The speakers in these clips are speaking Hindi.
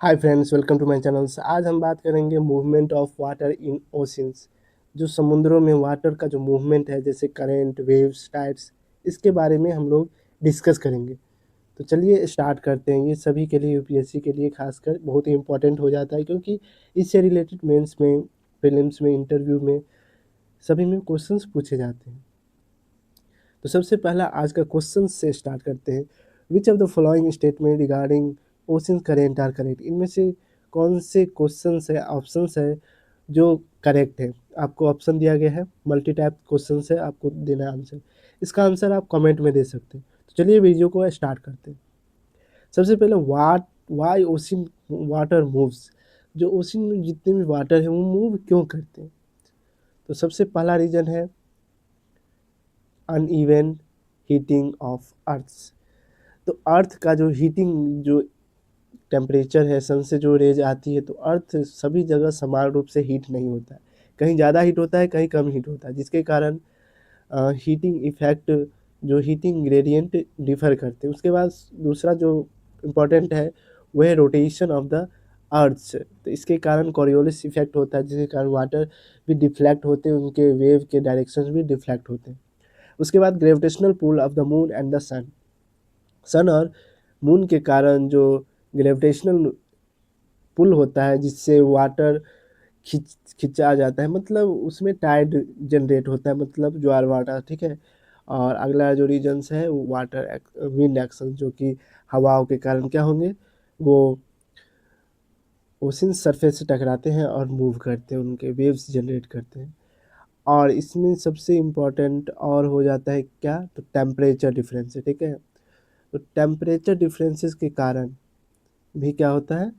Hi friends, welcome to my channels. आज हम बात करेंगे movement of water in oceans. जो समुद्रों में वाटर का जो मूवमेंट है, जैसे करंट, वेव्स, टाइड्स, इसके बारे में हम लोग डिस्कस करेंगे। तो चलिए स्टार्ट करते हैं। ये सभी के लिए, यूपीएससी के लिए खासकर बहुत ही इंपॉर्टेंट हो जाता है, क्योंकि इससे रिलेटेड मेंस में, प्रीलिम्स में, इंटरव्यू में, सभी में क्वेश्चंस पूछे जाते हैं। तो सबसे पहला आज का क्वेश्चन से स्टार्ट करते हैं। Which of the following statement regarding ocean current are correct? इनमें से कौन से क्वेश्चन है, ऑप्शंस है जो करेक्ट है? आपको ऑप्शन दिया गया है, मल्टी टाइप क्वेश्चन है, आपको देना है आंसर। इसका आंसर आप कमेंट में दे सकते हैं। तो चलिए वीडियो को स्टार्ट करते हैं। सबसे पहले वाई ओशन वाटर मूव्स। जो ओशन में जितने भी वाटर है वो मूव क्यों करते हैं? तो सबसे पहला रीजन है अनइवन हीटिंग ऑफ अर्थ। तो अर्थ का जो हीटिंग, जो टेम्परेचर है, सन से जो रेज आती है, तो अर्थ सभी जगह समान रूप से हीट नहीं होता है। कहीं ज़्यादा हीट होता है, कहीं कम हीट होता है, जिसके कारण हीटिंग इफेक्ट, जो हीटिंग ग्रेडियंट डिफर करते हैं। उसके बाद दूसरा जो इम्पोर्टेंट है वह है रोटेशन ऑफ द अर्थ। तो इसके कारण कॉरियोलिस इफेक्ट होता है, जिसके कारण वाटर भी डिफ्लेक्ट होते हैं, उनके वेव के डायरेक्शन भी डिफ्लेक्ट होते हैं। उसके बाद gravitational pull of the moon and the sun. Sun और मून के कारण जो ग्रेविटेशनल पुल होता है, जिससे वाटर खिंचा जाता है, मतलब उसमें टाइड जनरेट होता है, मतलब ज्वार भाटा, ठीक है। और अगला जो रीजन्स है वो वाटर विंड एक्शन, जो कि हवाओं के कारण क्या होंगे, वो ओशन सरफेस से टकराते हैं और मूव करते हैं, उनके वेव्स जनरेट करते हैं। और इसमें सबसे इम्पोर्टेंट और हो जाता है क्या, तो टेम्परेचर डिफरेंस है, ठीक है। तो टेम्परेचर डिफरेंसेस के कारण भी क्या होता है,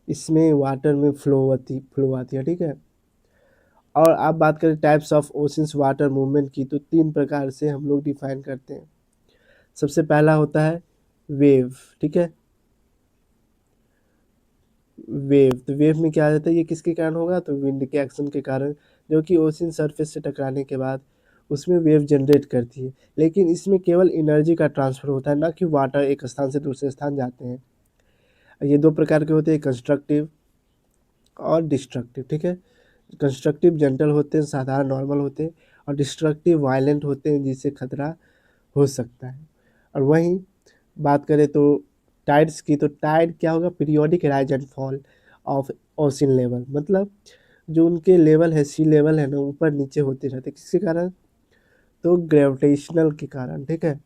इसमें वाटर में फ्लो आती है, ठीक है। और आप बात करें types of oceans water movement की, तो तीन प्रकार से हम लोग डिफाइन करते हैं। सबसे पहला होता है वेव, ठीक है। वेव, तो वेव में क्या आ जाता है, ये किसके कारण होगा, तो विंड के एक्शन के कारण, जो कि ओशन सरफेस से टकराने के बाद उसमें वेव जनरेट करती है। लेकिन इसमें केवल एनर्जी का ट्रांसफर होता है, ना कि वाटर एक स्थान से दूसरे स्थान जाते हैं। ये दो प्रकार के होते हैं, कंस्ट्रक्टिव और डिस्ट्रक्टिव, ठीक है। कंस्ट्रक्टिव जेंटल होते हैं, साधारण नॉर्मल होते हैं। और डिस्ट्रक्टिव वायलेंट होते हैं, जिससे खतरा हो सकता है। और वहीं बात करें तो टाइड्स की, तो टाइड क्या होगा, periodic rise and fall of ocean level, मतलब जो उनके लेवल है, सी लेवल है ना, ऊपर नीचे होते रहते, किसके कारण, तो ग्रेविटेशनल के कारण, ठीक है।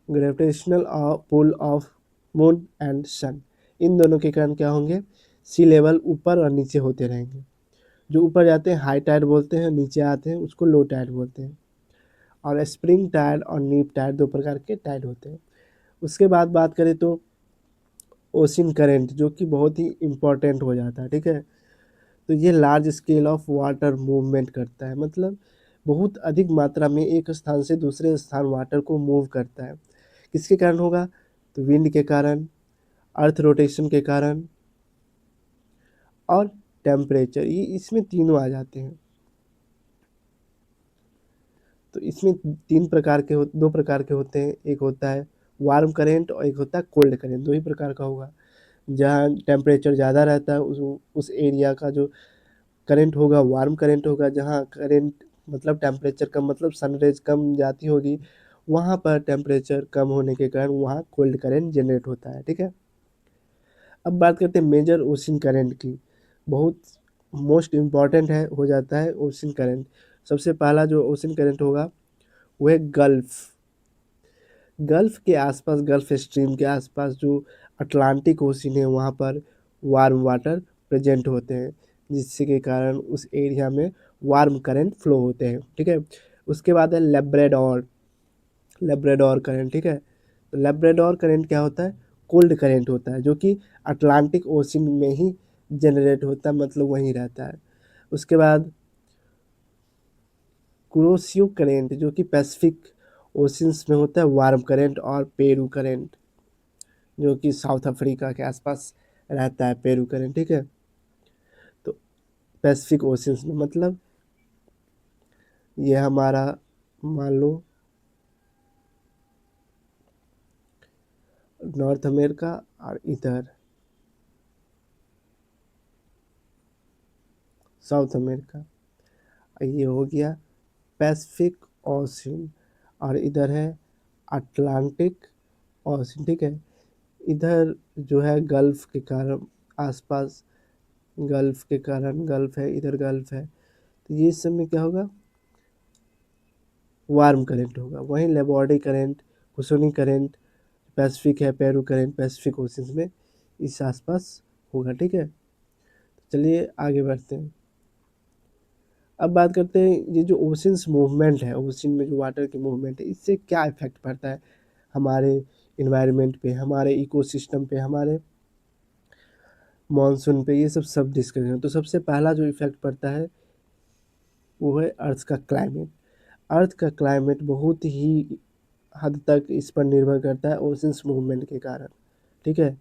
Gravitational pull of moon and sun, इन दोनों के कारण क्या होंगे, सी लेवल ऊपर और नीचे होते रहेंगे। जो ऊपर जाते हैं हाई टाइड बोलते हैं, नीचे आते हैं उसको लो टाइड बोलते हैं। और स्प्रिंग टाइड और नीप टाइड दो प्रकार के टाइड होते हैं। उसके बाद बात करें तो ओशन करेंट, जो कि बहुत ही इम्पोर्टेंट हो जाता है, ठीक है। तो ये large scale of water movement करता है, मतलब बहुत अधिक मात्रा में एक स्थान से दूसरे स्थान वाटर को मूव करता है। किसके कारण होगा, तो विंड के कारण, अर्थ रोटेशन के कारण, और टेम्परेचर, ये इसमें तीनों आ जाते हैं। तो इसमें तीन प्रकार के दो प्रकार के होते हैं, एक होता है वार्म करेंट और एक होता है कोल्ड करेंट, दो ही प्रकार का होगा। जहाँ टेम्परेचर ज़्यादा रहता है उस एरिया का जो करंट होगा वार्म करंट होगा। जहाँ करंट मतलब टेम्परेचर कम, मतलब सनरेज कम जाती होगी, वहाँ पर टेम्परेचर कम होने के कारण वहाँ कोल्ड करंट जनरेट होता है, ठीक है। अब बात करते हैं मेजर ओशन करंट की। बहुत मोस्ट इम्पॉर्टेंट है हो जाता है ओशन करंट। सबसे पहला जो ओशन करंट होगा वो है गल्फ। गल्फ के आसपास, गल्फ स्ट्रीम के आसपास जो अटलांटिक ओशन है, वहाँ पर वार्म वाटर प्रेजेंट होते हैं, जिससे के कारण उस एरिया में वार्म करंट फ्लो होते हैं, ठीक है। उसके बाद है लेब्राडोर, लेब्राडोर करंट, ठीक है। तो लेब्राडोर करंट क्या होता है, कोल्ड करंट होता है, जो कि अटलांटिक ओशन में ही जनरेट होता है, मतलब वहीं रहता है। उसके बाद कुरोसियो करंट, जो कि पैसिफिक ओशंस में होता है, वार्म करंट। और पेरू करंट, जो कि साउथ अफ्रीका के आसपास रहता है, पेरू करंट, ठीक है। तो पैसिफिक ओशंस में, मतलब ये हमारा मान लो नॉर्थ अमेरिका और इधर साउथ अमेरिका। ये हो गया पैसिफिक ओशन और इधर है अटलांटिक ओशन, ठीक है। इधर जो है गल्फ के कारण आसपास गल्फ के कारण गल्फ है, इधर गल्फ है, तो ये सब में क्या होगा, वार्म करंट होगा। वहीं लेबॉर्डी करंट, हुसोनी करंट, पैसिफिक है, पेरू करंट पैसिफिक ओशन में इस आसपास होगा, ठीक है। चलिए आगे बढ़ते हैं। अब बात करते हैं ये जो ओशंस मूवमेंट है, ओशन में जो वाटर की मूवमेंट है, इससे क्या इफेक्ट पड़ता है हमारे इन्वायरमेंट पे, हमारे इकोसिस्टम पे, हमारे मॉनसून पे, ये सब डिस्कस करें। तो सबसे पहला जो इफेक्ट पड़ता है वो है अर्थ का क्लाइमेट। अर्थ का क्लाइमेट बहुत ही हद तक इस पर निर्भर करता है ओशंस मूवमेंट के कारण, ठीक है।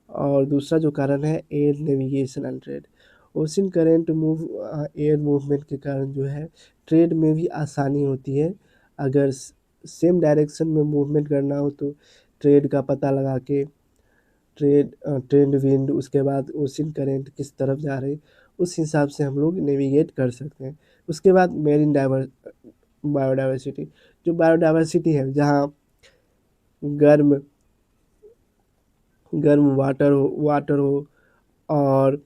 और दूसरा जो कारण है air navigation and trade. Ocean current move air movement के कारण जो है ट्रेड में भी आसानी होती है। अगर सेम डायरेक्शन में मूवमेंट करना हो तो ट्रेड का पता लगा के ट्रेंड विंड, उसके बाद ओशन करंट किस तरफ जा रही, उस हिसाब से हम लोग नेविगेट कर सकते हैं। उसके बाद मेरीन बायोडाइवर्सिटी, जो बायोडाइवर्सिटी है जहाँ गर्म गर्म वाटर हो और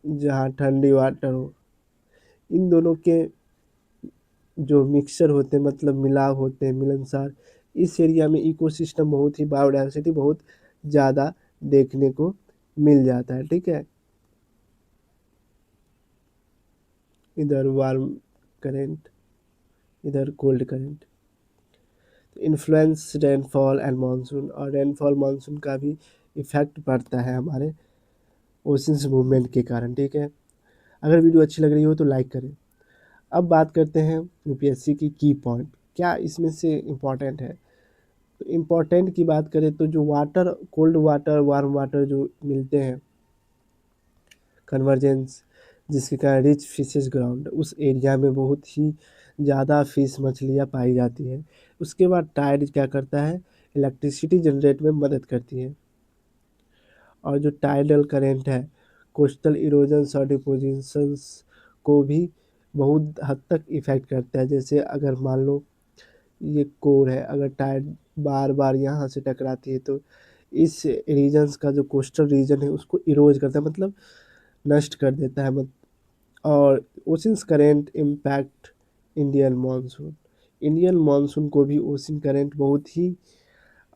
जहाँ ठंडी वाटर हो, इन दोनों के जो मिक्सचर होते हैं, मतलब मिलाव होते हैं, मिलनसार, इस एरिया में इकोसिस्टम बहुत ही बायोडाइवर्सिटी बहुत ज़्यादा देखने को मिल जाता है, ठीक है। इधर वार्म करेंट, इधर cold current. Influence rainfall and monsoon, और रेनफॉल मानसून का भी इफेक्ट पड़ता है हमारे ओशंस मूवमेंट के कारण, ठीक है। अगर वीडियो अच्छी लग रही हो तो लाइक करें। अब बात करते हैं यूपीएससी की पॉइंट, क्या इसमें से इम्पोर्टेंट है। तो इम्पोर्टेंट की बात करें तो जो water, cold water warm water जो मिलते हैं, कन्वर्जेंस, जिसके कारण रिच फिशेज ग्राउंड, उस एरिया में बहुत ही ज़्यादा फिश मछलियाँ पाई जाती है। उसके बाद टाइड क्या करता है, इलेक्ट्रिसिटी जनरेट में मदद करती है। और जो टाइडल करेंट है कोस्टल इरोजन्स और डिपोजिशंस को भी बहुत हद तक इफ़ेक्ट करता है। जैसे अगर मान लो ये कोर है, अगर टाइड बार बार यहाँ से टकराती है तो इस रीजन्स का जो कोस्टल रीजन है उसको इरोज करता है, मतलब नष्ट कर देता है। और oceans current impact Indian monsoon, Indian monsoon को भी ओशिन करेंट बहुत ही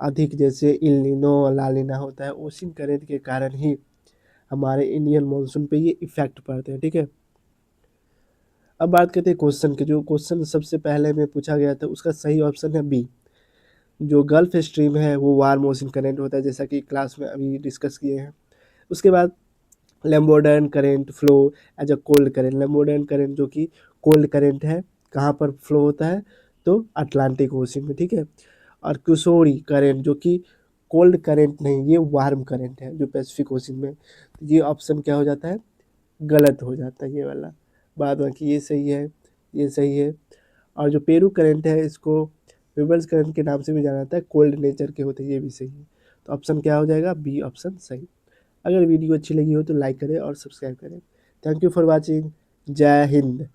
अधिक, जैसे इल नीनो ला नीना होता है, ओशिन करेंट के कारण ही हमारे इंडियन मानसून पे ये इफेक्ट पड़ते हैं, ठीक है। अब बात करते हैं क्वेश्चन के, जो क्वेश्चन सबसे पहले में पूछा गया था उसका सही ऑप्शन है बी। जो गल्फ स्ट्रीम है वो वार्म ओशन करंट होता है, जैसा कि क्लास में अभी डिस्कस किए हैं। उसके बाद Labrador current flow as a cold current, Labrador current जो कि कोल्ड करंट है, कहाँ पर फ्लो होता है तो अटलांटिक ओशन में, ठीक है। और कुशोरी करंट जो कि कोल्ड करंट नहीं, ये वार्म करंट है जो पैसिफिक ओशन में। ये ऑप्शन क्या हो जाता है, गलत हो जाता है ये वाला। बाद बाकी ये सही है, ये सही है। और जो पेरू करंट है इसको पेबल्स करंट के नाम से भी जाना जाता है, कोल्ड नेचर के होते हैं, ये भी सही है। तो ऑप्शन क्या हो जाएगा, बी ऑप्शन सही। अगर वीडियो अच्छी लगी हो तो लाइक करें और सब्सक्राइब करें। Thank you for watching. जय हिंद।